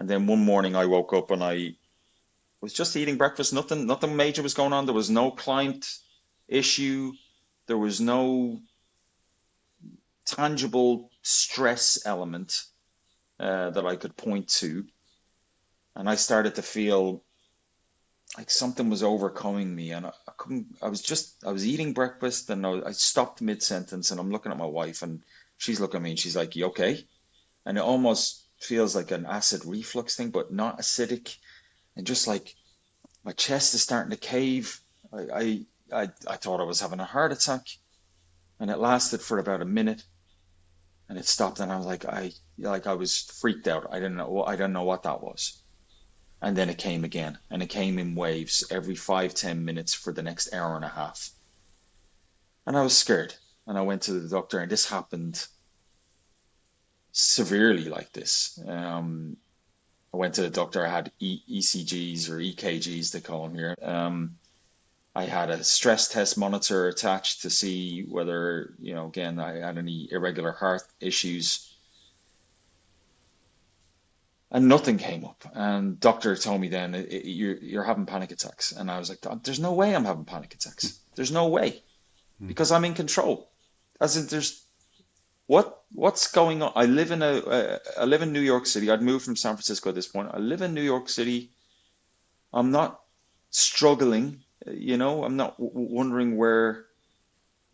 And then one morning I woke up and I was just eating breakfast. Nothing major was going on. There was no client issue. There was no tangible stress element that I could point to. And I started to feel like something was overcoming me, and I couldn't. I was eating breakfast, and I stopped mid sentence, and I'm looking at my wife, and she's looking at me, and she's like, "You okay?" And it almost feels like an acid reflux thing, but not acidic, and just like my chest is starting to cave. I thought I was having a heart attack, and it lasted for about a minute, and it stopped, and I was like, I was freaked out. I didn't know what that was. And then it came again, and it came in waves every 5, 10 minutes for the next hour and a half. And I was scared. And I went to the doctor, and this happened severely like this. I went to the doctor. I had ECGs or EKGs, they call them here. I had a stress test monitor attached to see whether, again, I had any irregular heart issues. And nothing came up. And doctor told me then, you're having panic attacks. And I was like, there's no way I'm having panic attacks. There's no way because I'm in control. As in, what's going on? I live in New York City. I'd moved from San Francisco at this point. I live in New York City. I'm not struggling. I'm not wondering where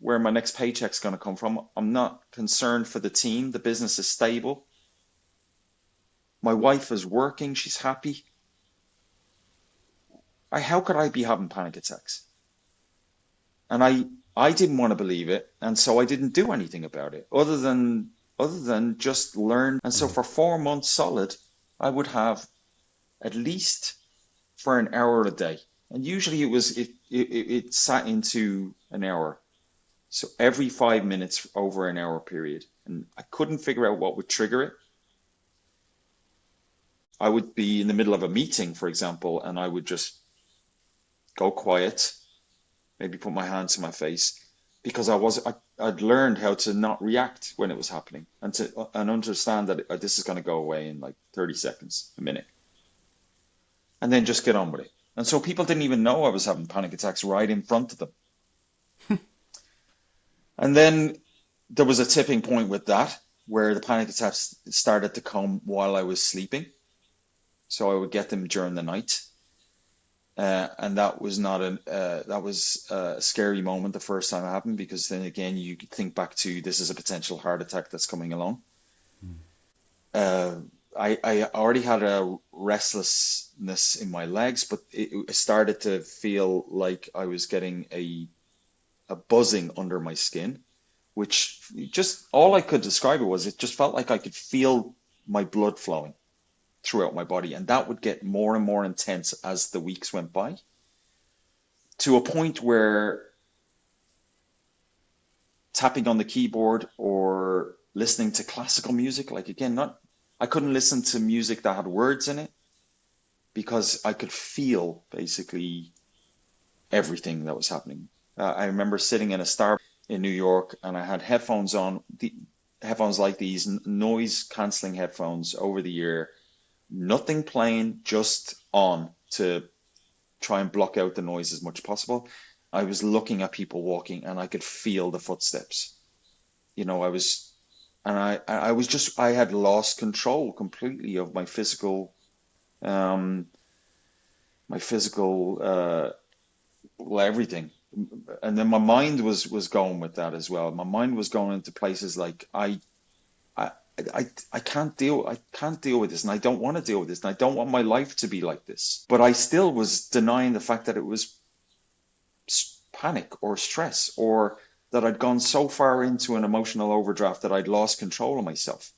my next paycheck's going to come from. I'm not concerned for the team. The business is stable. My wife is working. She's happy. How could I be having panic attacks? And I didn't want to believe it, and so I didn't do anything about it other than just learn. And so Mm. for 4 months solid, I would have at least for an hour a day. And usually it sat into an hour. So every 5 minutes over an hour period. And I couldn't figure out what would trigger it. I would be in the middle of a meeting, for example, and I would just go quiet, maybe put my hands to my face because I'd learned how to not react when it was happening and understand that this is going to go away in like 30 seconds, a minute, and then just get on with it. And so people didn't even know I was having panic attacks right in front of them. And then there was a tipping point with that where the panic attacks started to come while I was sleeping. So I would get them during the night. And that was not that was a scary moment the first time it happened because then again you could think back to this is a potential heart attack that's coming along. Uh, I already had a restlessness in my legs, but it started to feel like I was getting a buzzing under my skin, which just all I could describe it was it just felt like I could feel my blood flowing throughout my body, and that would get more and more intense as the weeks went by to a point where tapping on the keyboard or listening to classical music, like again, not I couldn't listen to music that had words in it because I could feel basically everything that was happening. I remember sitting in a Starbucks in New York and I had headphones on, headphones like these noise canceling headphones over the ear, nothing playing, just on to try and block out the noise as much as possible. I was looking at people walking and I could feel the footsteps. I was, and I was just, I had lost control completely of um, my physical, well, everything. And then my mind was going with that as well. My mind was going into places like I, I can't deal with this, and I don't want to deal with this, and I don't want my life to be like this. But I still was denying the fact that it was panic or stress or that I'd gone so far into an emotional overdraft that I'd lost control of myself.